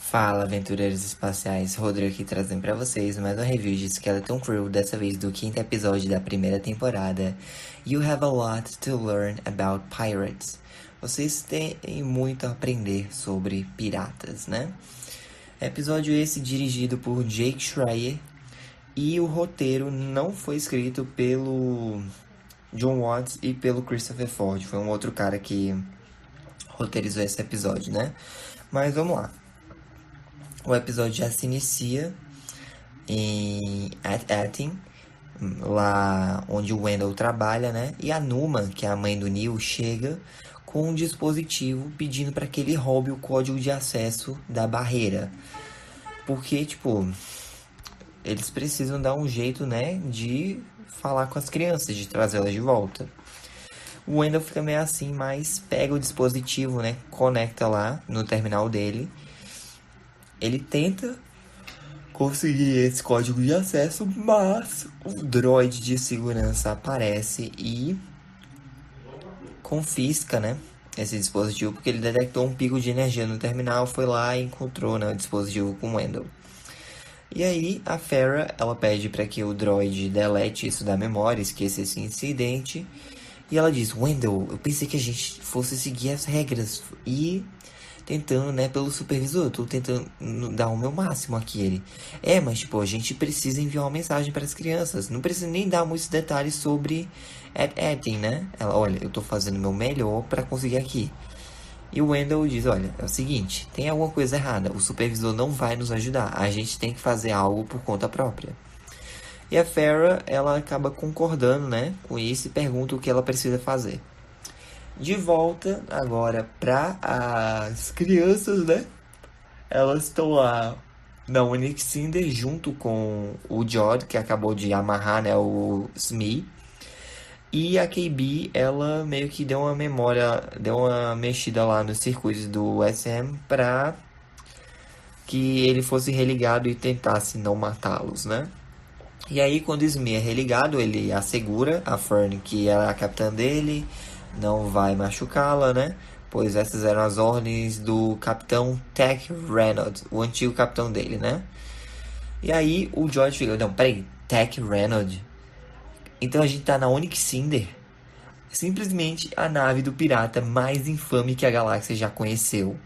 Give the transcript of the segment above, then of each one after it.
Fala, aventureiros espaciais, Rodrigo aqui trazendo pra vocês mais um review de Skeleton Crew, dessa vez do quinto episódio da primeira temporada. You have a lot to learn about pirates. Vocês têm muito a aprender sobre piratas, né? Episódio esse dirigido por Jake Schreier e o roteiro não foi escrito pelo John Watts e pelo Christopher Ford. Foi um outro cara que roteirizou esse episódio, né? Mas vamos lá. O episódio já se inicia em Atin, lá onde o Wendell trabalha, né? E a Numa, que é a mãe do Neil, chega com um dispositivo pedindo para que ele roube o código de acesso da barreira. Porque, tipo, eles precisam dar um jeito, né, de falar com as crianças, de trazê-las de volta. O Wendell fica meio assim, mas pega o dispositivo, né, conecta lá no terminal dele. Ele tenta conseguir esse código de acesso, mas o droid de segurança aparece e confisca, né, esse dispositivo, porque ele detectou um pico de energia no terminal, foi lá e encontrou, né, o dispositivo com o Wendell. E aí a Farah, ela pede para que o droid delete isso da memória, esqueça esse incidente. E ela diz: Wendell, eu pensei que a gente fosse seguir as regras e tentando, né, pelo supervisor, eu tô tentando dar o meu máximo aqui. Ele: mas tipo, a gente precisa enviar uma mensagem para as crianças, não precisa nem dar muitos detalhes sobre Etin, né? Ela: olha, eu tô fazendo o meu melhor para conseguir aqui. E o Wendell diz: olha, é o seguinte, tem alguma coisa errada, o supervisor não vai nos ajudar, a gente tem que fazer algo por conta própria. E a Farah, ela acaba concordando, né, com isso e pergunta o que ela precisa fazer. De volta agora para as crianças, né? Elas estão lá na Onyx Cinder junto com o Jod, que acabou de amarrar, né, o Smee. E a KB, ela meio que deu uma memória, deu uma mexida lá nos circuitos do SM para que ele fosse religado e tentasse não matá-los, né? E aí, quando o Smee é religado, ele assegura a Fern que ela é a capitã dele, não vai machucá-la, né? Pois essas eram as ordens do capitão Tech Reynolds, o antigo capitão dele, né? E aí o George fica: não, peraí, Tech Reynolds? Então a gente tá na Onyx Cinder? Simplesmente a nave do pirata mais infame que a galáxia já conheceu.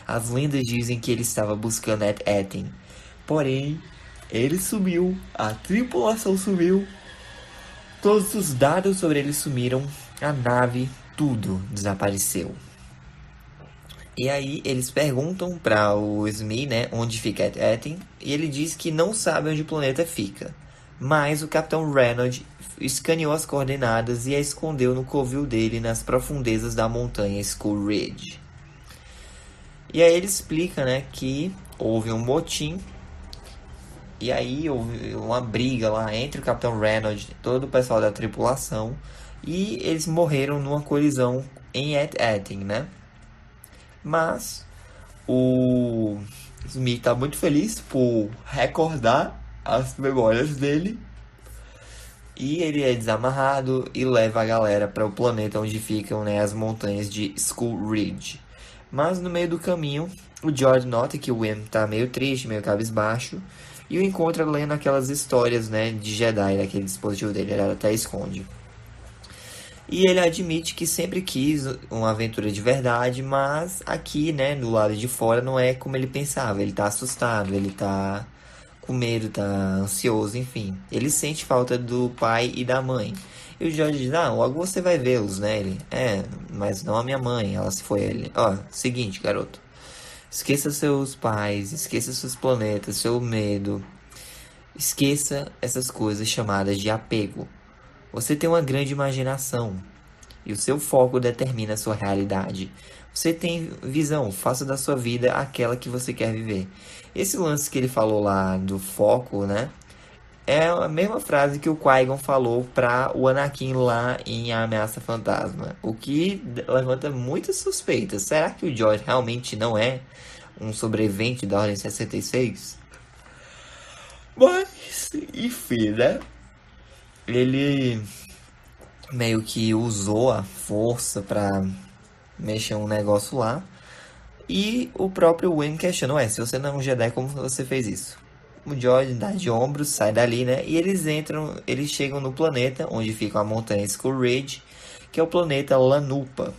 As lendas dizem que ele estava buscando Ed Etten. Porém, ele sumiu, a tripulação sumiu, todos os dados sobre ele sumiram, a nave, tudo desapareceu. E aí eles perguntam para o Smee, né, onde fica Ed Etten, e ele diz que não sabe onde o planeta fica. Mas o Capitão Reynolds escaneou as coordenadas e a escondeu no covil dele nas profundezas da montanha Skull Ridge. E aí ele explica, né, que houve um motim. E aí houve uma briga lá entre o Capitão Reynolds e todo o pessoal da tripulação. E eles morreram numa colisão em Etten, né? Mas o Smith tá muito feliz por recordar as memórias dele. E ele é desamarrado e leva a galera para o planeta onde ficam, né, as montanhas de Skull Ridge. Mas no meio do caminho, o George nota que o Wim tá meio triste, meio cabisbaixo, e o encontra lendo aquelas histórias, né, de Jedi, daquele dispositivo dele, ele até esconde. E ele admite que sempre quis uma aventura de verdade, mas aqui, né, do lado de fora não é como ele pensava. Ele tá assustado, ele tá com medo, tá ansioso, enfim. Ele sente falta do pai e da mãe. E o George diz: ah, logo você vai vê-los, né? Ele: mas não a minha mãe, ela se foi. Ele: ó, seguinte, garoto. Esqueça seus pais, esqueça seus planetas, seu medo. Esqueça essas coisas chamadas de apego. Você tem uma grande imaginação e o seu foco determina a sua realidade. Você tem visão, faça da sua vida aquela que você quer viver. Esse lance que ele falou lá do foco, né? É a mesma frase que o Qui-Gon falou para o Anakin lá em A Ameaça Fantasma. O que levanta muitas suspeitas. Será que o George realmente não é um sobrevivente da Ordem 66? Mas, enfim, né? Ele meio que usou a força pra mexer um negócio lá. E o próprio Wayne questiona, ué, se você não é um Jedi, como você fez isso? O George dá de ombros, sai dali, né? E eles chegam no planeta onde fica a montanha Skull Ridge, que é o planeta Lanupa.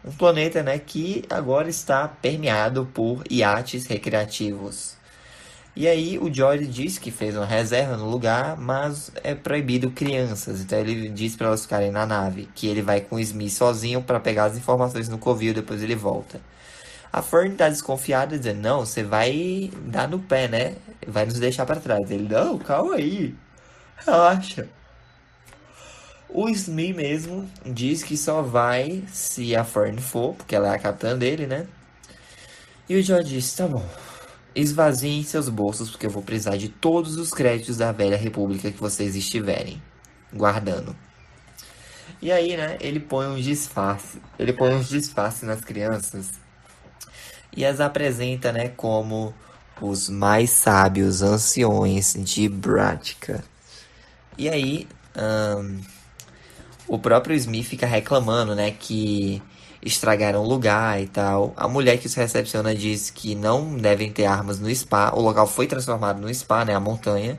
Um planeta, né, que agora está permeado por iates recreativos. E aí o George diz que fez uma reserva no lugar, mas é proibido crianças. Então ele diz para elas ficarem na nave, que ele vai com o Smee sozinho para pegar as informações no Covil, depois ele volta. A Fern tá desconfiada, dizendo, não, você vai dar no pé, né? Vai nos deixar para trás. Ele, não, calma aí, relaxa. O Smee mesmo diz que só vai se a Fern for, porque ela é a capitã dele, né? E o George diz, tá bom, esvaziem seus bolsos, porque eu vou precisar de todos os créditos da velha república que vocês estiverem guardando. E aí, né, ele põe uns disfarces. Ele põe uns disfarces nas crianças e as apresenta, né, como os mais sábios anciões de Bratica. E aí, o próprio Smith fica reclamando, né, que estragaram o lugar e tal. A mulher que os recepciona diz que não devem ter armas no spa. O local foi transformado no spa, né, a montanha.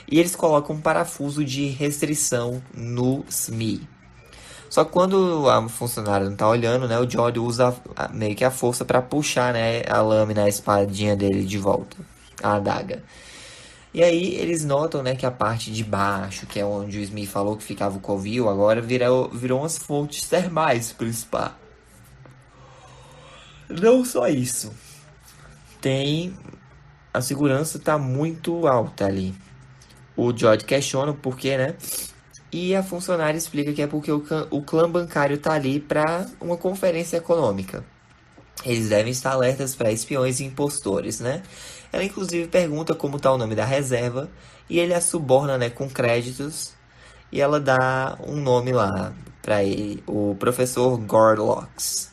E eles colocam um parafuso de restrição no SMI. Só que quando a funcionária não tá olhando, né, o George usa meio que a força para puxar, né, a lâmina, a espadinha dele de volta, a adaga. E aí eles notam, né, que a parte de baixo, que é onde o Smith falou que ficava o covil, agora virou umas fontes termais pro spa. Não só isso, tem a segurança tá muito alta ali. O George questiona o porquê, né? E a funcionária explica que é porque o clã bancário tá ali para uma conferência econômica. Eles devem estar alertas para espiões e impostores, né? Ela inclusive pergunta como está o nome da reserva e ele a suborna, né, com créditos e ela dá um nome lá para ele, o professor Gorlox.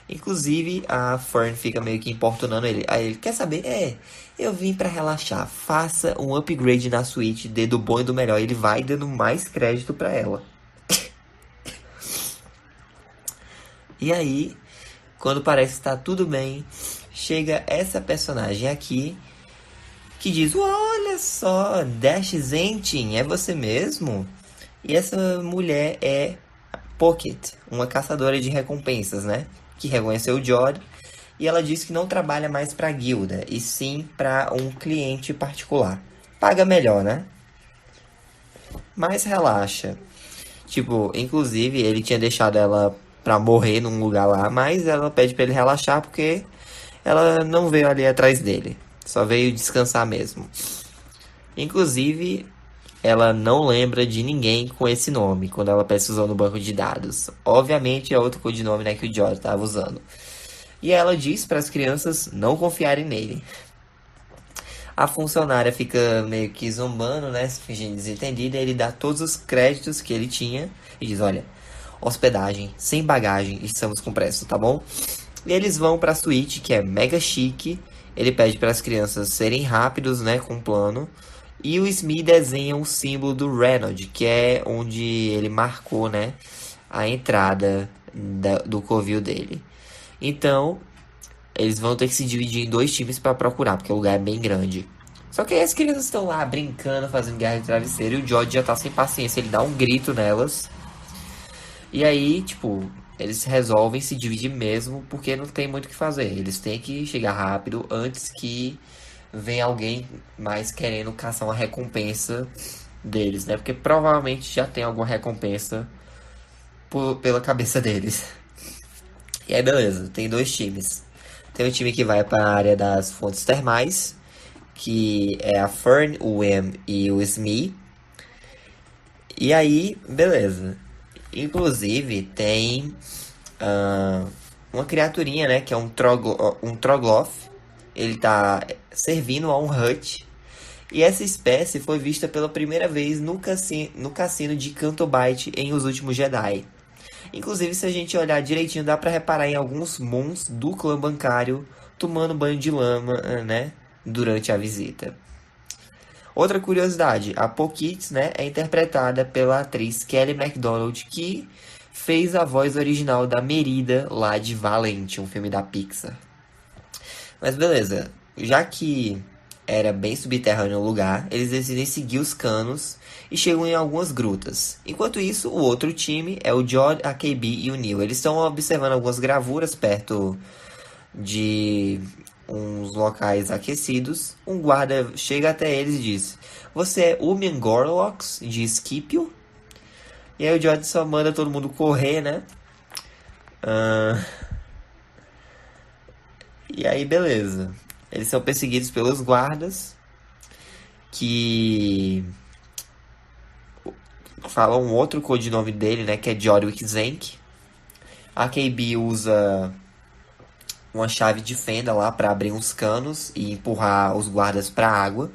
Inclusive a Fern fica meio que importunando ele. Aí ele quer saber, eu vim para relaxar. Faça um upgrade na suíte, dê do bom e do melhor. Ele vai dando mais crédito para ela. E aí, quando parece estar tudo bem, chega essa personagem aqui que diz: olha só, Dash Zentin, é você mesmo? E essa mulher é Pocket, uma caçadora de recompensas, né? Que reconheceu o Jod. E ela diz que não trabalha mais para a guilda, e sim para um cliente particular. Paga melhor, né? Mas relaxa. Tipo, inclusive ele tinha deixado ela pra morrer num lugar lá, mas ela pede pra ele relaxar porque ela não veio ali atrás dele. Só veio descansar mesmo. Inclusive, ela não lembra de ninguém com esse nome quando ela pesquisou no banco de dados. Obviamente é outro codinome, né, que o George estava usando. E ela diz para as crianças não confiarem nele. A funcionária fica meio que zombando, né, fingindo desentendida. Ele dá todos os créditos que ele tinha e diz: olha, hospedagem, sem bagagem, estamos com pressa, tá bom? E eles vão para a suíte, que é mega chique. Ele pede para as crianças serem rápidos, né, com o plano. E o Smee desenha o símbolo do Reynolds, que é onde ele marcou, né, a entrada do covil dele. Então, eles vão ter que se dividir em dois times para procurar, porque o lugar é bem grande. Só que aí as crianças estão lá brincando, fazendo guerra de travesseiro, e o George já tá sem paciência, ele dá um grito nelas. E aí, tipo, eles resolvem se dividir mesmo, porque não tem muito o que fazer. Eles têm que chegar rápido antes que venha alguém mais querendo caçar uma recompensa deles, né? Porque provavelmente já tem alguma recompensa pela cabeça deles. E aí, beleza, tem dois times. Tem um time que vai para a área das fontes termais, que é a Fern, o Wem e o Smee. E aí, beleza. Inclusive, tem uma criaturinha, né? Que é um Trogloth. Ele tá servindo a um Hut. E essa espécie foi vista pela primeira vez no cassino de Cantobite em Os Últimos Jedi. Inclusive, se a gente olhar direitinho, dá pra reparar em alguns Moons do clã bancário tomando banho de lama, né? Durante a visita. Outra curiosidade, a Pockits, né, é interpretada pela atriz Kelly MacDonald, que fez a voz original da Merida lá de Valente, um filme da Pixar. Mas beleza, já que era bem subterrâneo o lugar, eles decidem seguir os canos e chegam em algumas grutas. Enquanto isso, o outro time é o Jod, a KB e o Neil. Eles estão observando algumas gravuras perto de uns locais aquecidos. Um guarda chega até eles e diz: Você é Umian Gorlox de Scipio? E aí o Jod só manda todo mundo correr, né? Ah, e aí, beleza. Eles são perseguidos pelos guardas que falam um outro codinome dele, né? Que é Jodwick Zank. A KB usa uma chave de fenda lá para abrir uns canos e empurrar os guardas para a água.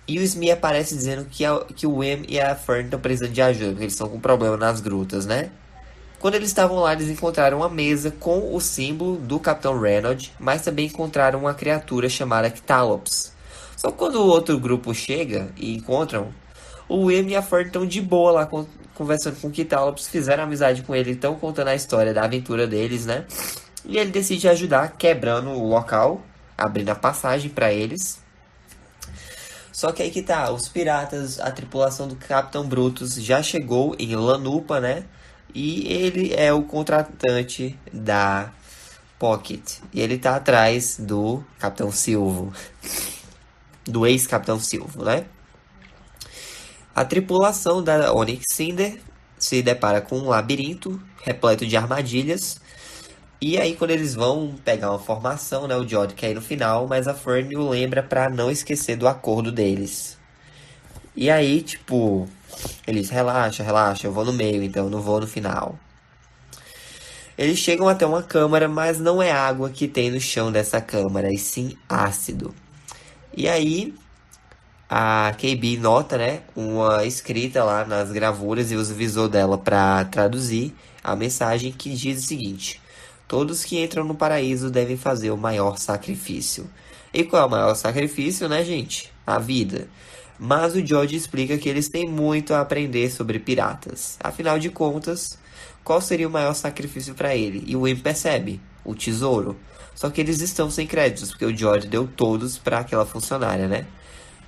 E o Smee aparece dizendo que o Wim e a Fern estão precisando de ajuda, porque eles estão com problema nas grutas, né? Quando eles estavam lá, eles encontraram uma mesa com o símbolo do Capitão Reynolds, mas também encontraram uma criatura chamada Ctalops. Só que quando o outro grupo chega e encontram, o Wim e a Fern estão de boa lá conversando com o Ctalops, fizeram amizade com ele, estão contando a história da aventura deles, né? E ele decide ajudar, quebrando o local, abrindo a passagem para eles. Só que aí que tá, os piratas, a tripulação do Capitão Brutus já chegou em Lanupa, né? E ele é o contratante da Pocket. E ele tá atrás do Capitão Silvo, do ex-Capitão Silvo, né? A tripulação da Onyx Cinder se depara com um labirinto repleto de armadilhas. E aí, quando eles vão pegar uma formação, né? O Jod quer ir no final, mas a Fern o lembra pra não esquecer do acordo deles. E aí, tipo, eles relaxa, relaxa, eu vou no meio, então eu não vou no final. Eles chegam até uma câmara, mas não é água que tem no chão dessa câmara, e sim ácido. E aí, a KB nota, né, uma escrita lá nas gravuras e usa o visor dela para traduzir a mensagem que diz o seguinte: Todos que entram no paraíso devem fazer o maior sacrifício. E qual é o maior sacrifício, né, gente? A vida. Mas o George explica que eles têm muito a aprender sobre piratas. Afinal de contas, qual seria o maior sacrifício para ele? E o Wim percebe: o tesouro. Só que eles estão sem créditos, porque o George deu todos para aquela funcionária, né?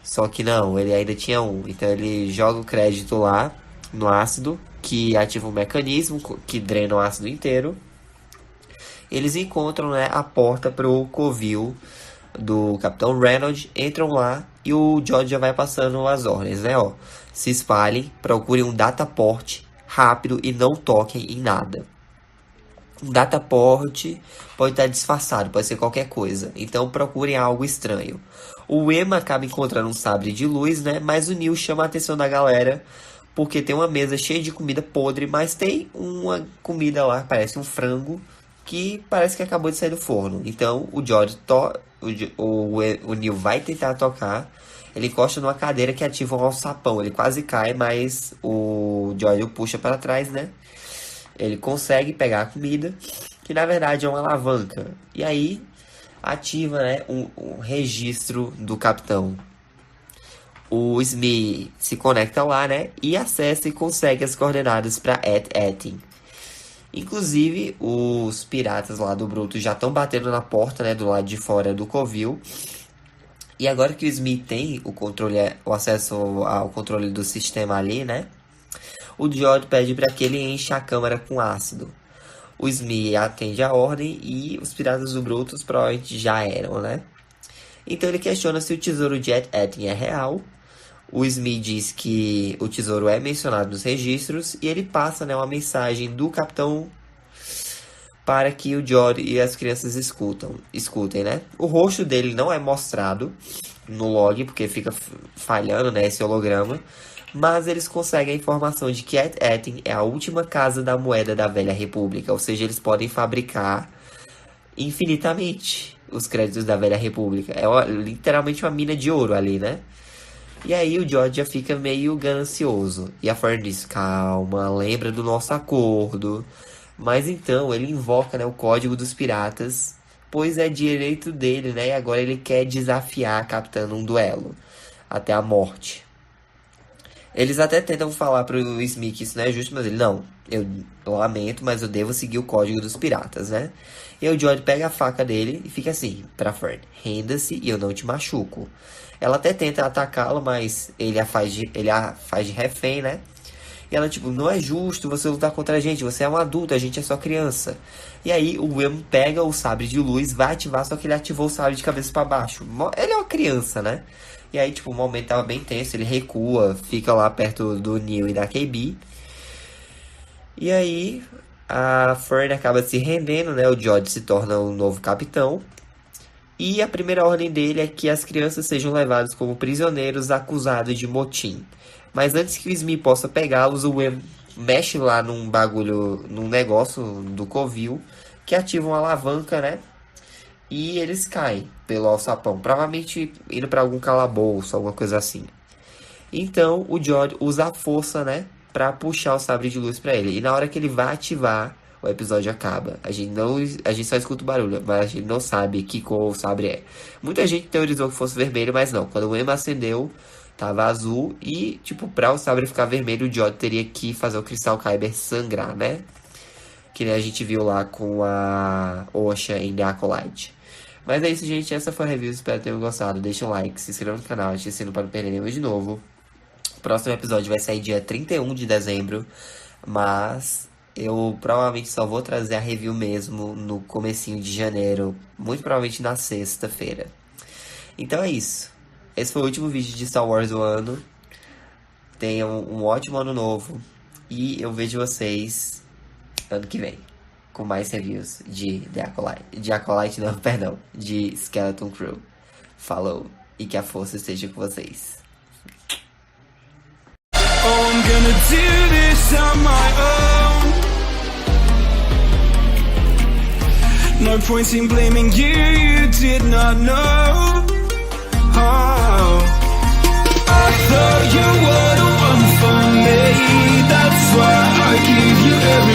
Só que não, ele ainda tinha um. Então ele joga o crédito lá no ácido, que ativa um mecanismo que drena o ácido inteiro. Eles encontram, né, a porta pro covil do Capitão Reynolds, entram lá e o George já vai passando as ordens, né, ó. Se espalhem, procurem um dataport rápido e não toquem em nada. Um dataport pode estar disfarçado, pode ser qualquer coisa. Então procurem algo estranho. O Emma acaba encontrando um sabre de luz, né? Mas o Neil chama a atenção da galera porque tem uma mesa cheia de comida podre, mas tem uma comida lá, parece um frango, que parece que acabou de sair do forno. Então o George o Neil vai tentar tocar. Ele encosta numa cadeira que ativa um alçapão. Ele quase cai, mas o George o puxa para trás, né? Ele consegue pegar a comida, que na verdade é uma alavanca. E aí ativa, né, um registro do capitão. O Smee se conecta lá, né, e acessa e consegue as coordenadas para Etin. Inclusive, os piratas lá do Bruto já estão batendo na porta, né, do lado de fora do covil. E agora que o Smee tem o acesso ao controle do sistema ali, né, o George pede para que ele encha a câmara com ácido. O Smee atende a ordem e os piratas do Brutus provavelmente já eram, né? Então ele questiona se o tesouro de Etin é real. O Smee diz que o tesouro é mencionado nos registros e ele passa, né, uma mensagem do capitão para que o George e as crianças escutem, né? O rosto dele não é mostrado no log porque fica falhando, né, esse holograma. Mas eles conseguem a informação de que Etin é a última casa da moeda da Velha República. Ou seja, eles podem fabricar infinitamente os créditos da Velha República. É literalmente uma mina de ouro ali, né? E aí o George já fica meio ganancioso. E a Fern diz: calma, lembra do nosso acordo. Mas então ele invoca, né, o código dos piratas, pois é direito dele, né? E agora ele quer desafiar captando um duelo até a morte. Eles até tentam falar pro Smee que isso não é justo, mas ele não. eu lamento, mas eu devo seguir o código dos piratas, né? E aí o George pega a faca dele e fica assim, pra Fern, renda-se e eu não te machuco. Ela até tenta atacá-lo, mas ele a faz de refém, né? E ela, tipo, não é justo você lutar contra a gente, você é um adulto, a gente é só criança. E aí o William pega o sabre de luz, vai ativar, só que ele ativou o sabre de cabeça pra baixo. Ele é uma criança, né? E aí, tipo, o momento tava bem tenso, ele recua, fica lá perto do Neil e da KB. E aí, a Fern acaba se rendendo, né? O George se torna o novo capitão. E a primeira ordem dele é que as crianças sejam levadas como prisioneiros acusados de motim. Mas antes que o Smee possa pegá-los, o William mexe lá num bagulho, num negócio do covil, que ativa uma alavanca, né? E eles caem pelo alçapão, provavelmente indo para algum calabouço, alguma coisa assim. Então o George usa a força, né, pra puxar o sabre de luz pra ele. E na hora que ele vai ativar, o episódio acaba. A gente só escuta o barulho, mas a gente não sabe que cor o sabre é. Muita gente teorizou que fosse vermelho, mas não. Quando o Emma acendeu, tava azul e, tipo, pra o sabre ficar vermelho, o George teria que fazer o Cristal Kyber sangrar, né? Que nem a gente viu lá com a Osha em The Acolyte. Mas é isso, gente. Essa foi a review. Espero que tenham gostado. Deixa um like, se inscreva no canal, ative o sino para não perder nenhum de novo. O próximo episódio vai sair dia 31 de dezembro. Mas eu provavelmente só vou trazer a review mesmo no comecinho de janeiro. Muito provavelmente na sexta-feira. Então é isso. Esse foi o último vídeo de Star Wars do ano. Tenham um ótimo ano novo. E eu vejo vocês ano que vem com mais reviews de The Acolyte. De Acolyte não, perdão. De Skeleton Crew. Falou. E que a força esteja com vocês. Oh, I'm gonna do this on my own. No point in blaming you, you did not know. Oh, I thought you were the one for me. That's why I give you everything.